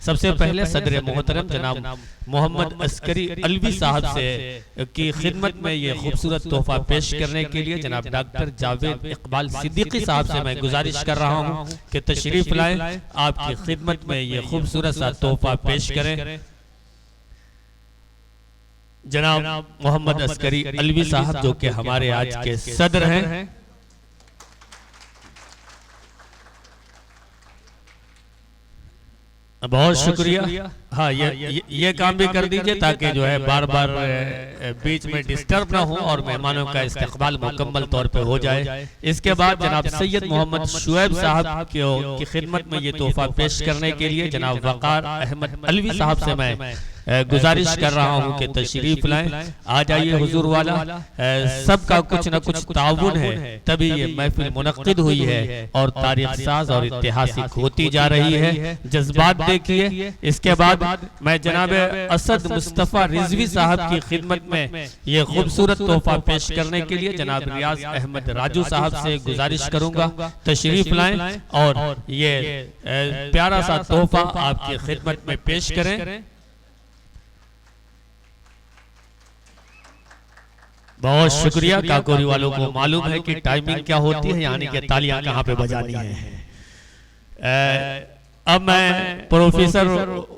सबसे पहले सदर मोहतरम जनाब मोहम्मद अस्करी अलवी साहब से की खिदमत में ये खूबसूरत तोहफा पेश करने के लिए जनाब डॉक्टर जावेद इकबाल सिद्दीकी साहब से मैं गुजारिश कर रहा हूँ कि तशरीफ लाएं, आपकी खिदमत में ये खूबसूरत सा तोहफा पेश करें। जनाब मोहम्मद अस्करी अलवी साहब जो कि हमारे आज के सदर हैं। बहुत शुक्रिया। हाँ, ये काम भी कर दीजिए ताकि जो है बार बार बीच में डिस्टर्ब ना हो और मेहमानों का इस्तकबाल मुकम्मल तौर पे हो जाए। इसके बाद जनाब सैयद मोहम्मद शुएब साहब की खिदमत में ये तोहफा पेश करने के लिए जनाब वकार अहमद अलवी साहब से मैं गुजारिश कर रहा हूँ कि तशरीफ लाएं। आ जाइए हुजूर वाला, सबका कुछ न कुछ ताउन है तभी ये महफिल मुनक्किद हुई है और तारीख साज और ऐतिहासिक होती जा रही है। जज्बात देखिए। इसके बाद मैं जनाब असद मुस्तफ़ा रिजवी साहब की खिदमत में ये खूबसूरत तोहफा पेश करने के लिए जनाब रियाज अहमद राजू साहब से गुजारिश करूंगा तशरीफ लाएं और ये प्यारा सा तोहफा आपकी खिदमत में पेश करें। बहुत शुक्रिया। काकोरी वालों को मालूम है कि टाइमिंग क्या होती है, यानी कि तालियां कहाँ पे बजानी है। अब मैं प्रोफेसर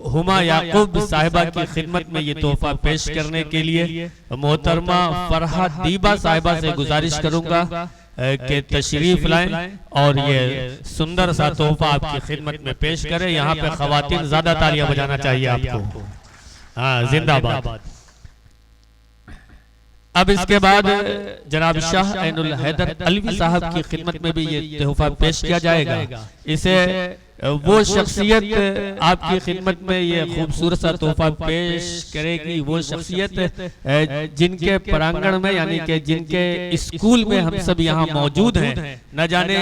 हुमा याकूब साहिबा की खिदमत में ये तोहफा पेश करने के लिए मोहतरमा फरहा दीबा साहिबा से गुजारिश करूंगा कि तशरीफ लाएं और ये सुंदर सा तोहफा आपकी खिदमत में पेश करें। यहाँ पे खवातीन ज्यादा तालियां बजाना चाहिए आपको। हाँ, जिंदाबाद। अब इसके बाद जनाब शाह ऐनुल हैदर अलवी साहब की खिदमत में भी ये तोहफा पेश किया जाएगा। इसे वो शख्सियत आपकी खिदमत में ये खूबसूरत सा तोहफा पेश करेगी, वो शख्सियत जिनके प्रांगण में यानी कि जिनके स्कूल में हम सब यहाँ मौजूद हैं। न जाने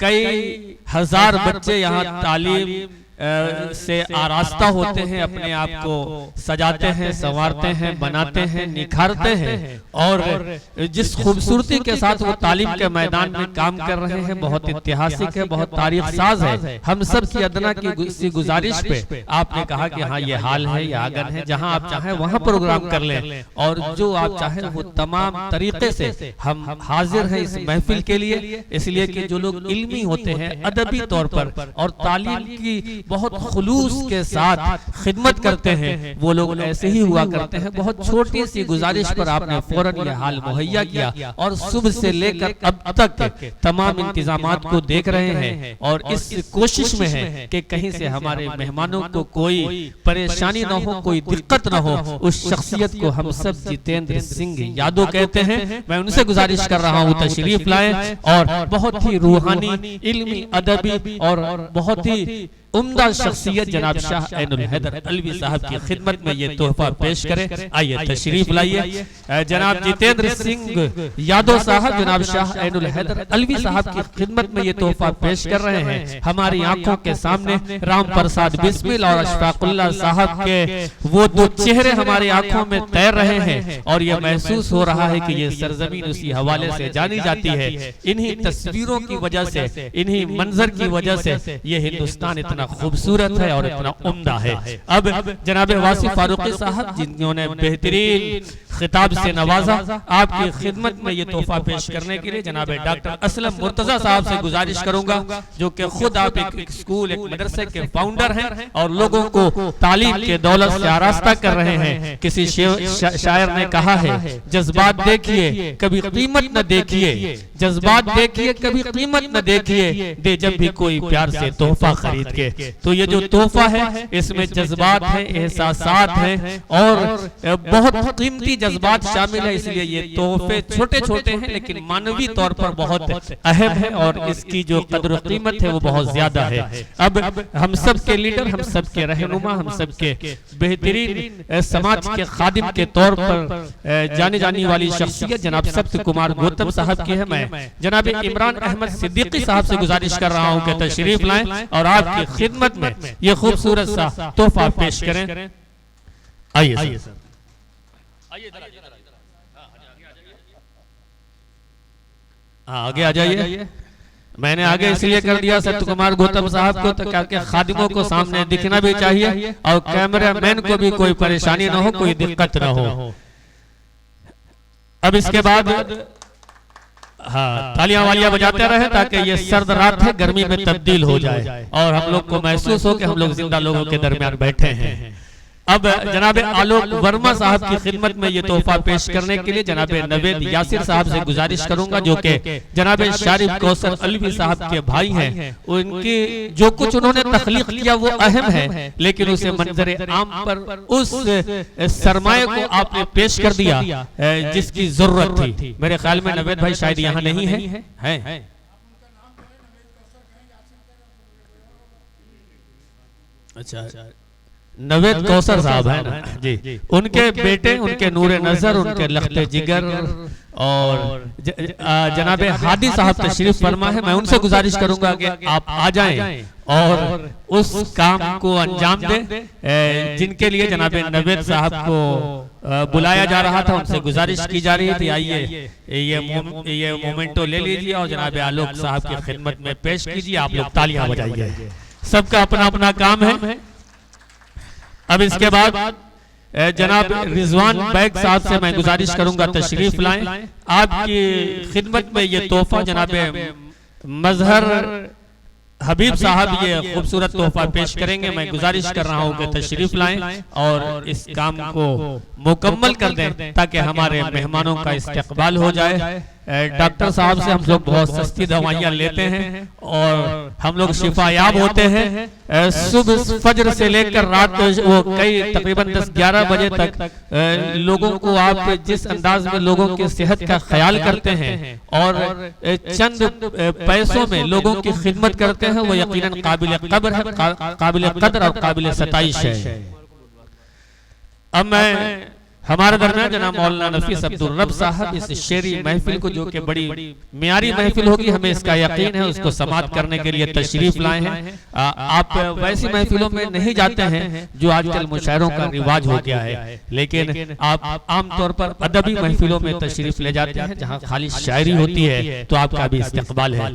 कई हजार बच्चे यहाँ तालीम से आरास्ता होते हैं, अपने आप को सजाते हैं, संवारते हैं, बनाते हैं, निखारते हैं और जिस खूबसूरती के साथ वो तालीम के मैदान में काम कर रहे हैं बहुत ऐतिहासिक है, बहुत तारीख साज है। हम सब की अदना की गुजारिश पे आपने कहा कि हाँ ये हाल है, ये आंगन है, जहां आप चाहें वहां प्रोग्राम कर लें और जो आप चाहें वो तमाम तरीके से हम हाजिर हैं इस महफिल के लिए। इसलिए कि जो लोग इल्मी होते हैं अदबी तौर पर और तालीम की बहुत खुलूस के साथ खिदमत करते हैं, वो लोग ऐसे ही हुआ करते हैं। बहुत छोटी सी गुजारिश पर आपने फौरन ये हाल मुहैया किया और सुबह से लेकर अब तक तमाम इंतजामात को देख रहे हैं और इस कोशिश में है कि कहीं से हमारे मेहमानों को कोई परेशानी न हो, कोई दिक्कत न हो। उस शख्सियत को हम सब जितेंद्र सिंह यादव कहते हैं। मैं उनसे गुजारिश कर रहा हूँ तशरीफ लाएं और बहुत ही रूहानी, इल्मी, अदबी और बहुत ही उम्दा शख्सियत जनाब शाह ऐनुल हैदर अलवी साहब की खिदमत में ये तोहफा पेश करें। आइए तशरीफ लाइए। जनाब जितेंद्र सिंह यादव साहब जनाब शाह ऐनुल हैदर अलवी साहब की खिदमत में ये तोहफा पेश कर रहे हैं। हमारी आंखों के सामने राम प्रसाद बिस्मिल और अशफाकुल्लाह साहब के वो दो चेहरे हमारी आंखों में तैर रहे हैं और ये महसूस हो रहा है कि ये सरजमीन उसी हवाले से जानी जाती है। इन्हीं तस्वीरों की वजह से, इन्हीं मंजर की वजह से ये हिंदुस्तान इतना खूबसूरत है और इतना उम्दा है। अब जनाब वासिफ फारूकी साहब जिन्होंने बेहतरीन खिताब से नवाजा, आपकी खिदमत में ये तोहफा पेश करने के लिए जनाब डॉक्टर असलम मुर्तजा साहब से गुजारिश करूंगा, जो कि खुद आप एक स्कूल, एक मदरसे के फाउंडर हैं और लोगों को तालीम के दौलत से आरास्ता कर रहे हैं। किसी शायर ने कहा है, जज्बात देखिए कभी कीमत न देखिए, जज्बात देखिए कभी कीमत न देखिए, दे जब भी कोई प्यार से तोहफा खरीद के। तो ये जो तोहफा है इसमें जज्बात है, एहसासात है और बहुत कीमती जज्बात शामिल है। इसलिए ये तोहफे छोटे छोटे हैं लेकिन मानवी तौर पर बहुत अहम है और इसकी जो कदर कीमत है वो बहुत ज्यादा है। अब हम सब के लीडर, हम सब के रहनुमा, हम सब के बेहतरीन समाज के खादिम के तौर पर जाने जाने वाली शख्सियत जनाब सप्त कुमार गौतम साहब की है। मैं जनाब इमरान अहमद सिद्दीकी साहब से गुजारिश कर रहा हूँ कि तशरीफ लाएं और आपकी खिदमत में ये खूबसूरत सा तोहफा पेश करें। आइए सर, हाँ आगे आ जाइए। मैंने आगे इसलिए कर दिया सत्य कुमार गौतम साहब को, तो क्या खादिमों को सामने दिखना भी चाहिए और कैमरामैन को भी कोई परेशानी ना हो, कोई दिक्कत ना हो। अब इसके बाद हाँ, तालियां वालियां बजाते रहे ताकि ये सर्द रात है गर्मी में तब्दील हो जाए और हम लोग को महसूस हो कि हम लोग जिंदा लोगों के दरमियान बैठे हैं। अब जनाब आलोक वर्मा साहब की खिदमत में ये तोहफा पेश करने के लिए जनाब नवेद यासिर साहब से गुजारिश करूंगा, जो कि जनाब शारिफ कौसर अलवी साहब के भाई हैं। उनकी जो कुछ उन्होंने तख्लीक किया वो अहम है, लेकिन उसे मंजरे आम पर उस सरमाए को आपने पेश कर दिया जिसकी जरूरत थी। मेरे ख्याल में नवेद भाई शायद यहाँ नहीं है। अच्छा, नवेद कौसर साहब है ना जी, उनके बेटे, उनके नूरे नजर, उनके लख्ते जिगर और जनाब हादी साहब तशरीफ फरमा है। मैं उनसे गुजारिश करूंगा कि आप आ जाएं और उस काम को अंजाम दें जिनके लिए जनाब नवेद साहब को बुलाया जा रहा था। उनसे गुजारिश की जा रही थी, आइए ये मोमेंटो ले लीजिए और जनाब आलोक साहब की खिदमत में पेश कीजिए। आप लोग तालियां बजाइए, सबका अपना अपना काम है। अब इसके बाद जनाब रिजवान बैग साहब से मैं गुजारिश करूंगा तशरीफ लाएं। आपकी खिदमत में ये तोहफा जनाब मजहर हबीब साहब ये खूबसूरत तोहफा पेश करेंगे। मैं गुजारिश कर रहा हूं कि तशरीफ लाएं और इस काम को मुकम्मल कर दें ताकि हमारे मेहमानों का इस्तकबाल हो जाए। डॉक्टर साहब से हम लोग बहुत सस्ती दवाइयाँ लेते हैं और हम लोग शिफायाब होते हैं। सुबह फजर से लेकर रात वो कई तकरीबन 10-11 बजे तक लोगों को आप जिस अंदाज में लोगों की सेहत का ख्याल करते हैं और चंद पैसों में लोगों की खिदमत करते हैं, वो यकीनन काबिल कदर है, काबिल कदर और काबिल सताइश है। अब मैं हमारे दरमियान जनाब मौलाना नफीस अब्दुल रब साहब इस शेरी महफिल को, जो कि बड़ी मियारी महफिल होगी, हमें इसका यकीन है, उसको समाप्त करने के लिए तशरीफ लाए हैं। आप वैसी महफिलों में नहीं जाते हैं जो आजकल मुशायरों का रिवाज हो गया है, लेकिन आप आमतौर पर अदबी महफिलों में तशरीफ ले जाते हैं जहाँ खाली शायरी होती है, तो आपका भी इस्तकबाल है।